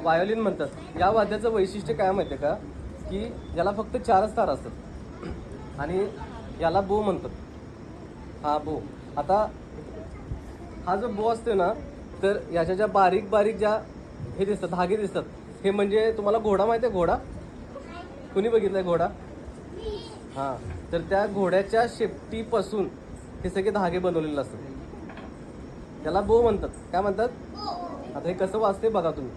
Violin म्हणतात. या वाद्याचं वैशिष्ट्य काय माहिती आहे का, की याला फक्त 4च तार असतात आणि याला बो म्हणतात. हा बो. आता हा जो बो असतो ना, तर याच्या ज्या बारीक बारीक ज्या हे दिसतात, धागे दिसतात, हे म्हणजे तुम्हाला घोडा माहिती आहे? घोडा कुणी बघितलाय घोडा? हां, तर त्या घोड्याच्या शेपटीपासून हे सगळे धागे बनवलेले असतात. त्याला बो म्हणतात. काय म्हणतात? आता हे कसं वाजते बघा तुम्ही.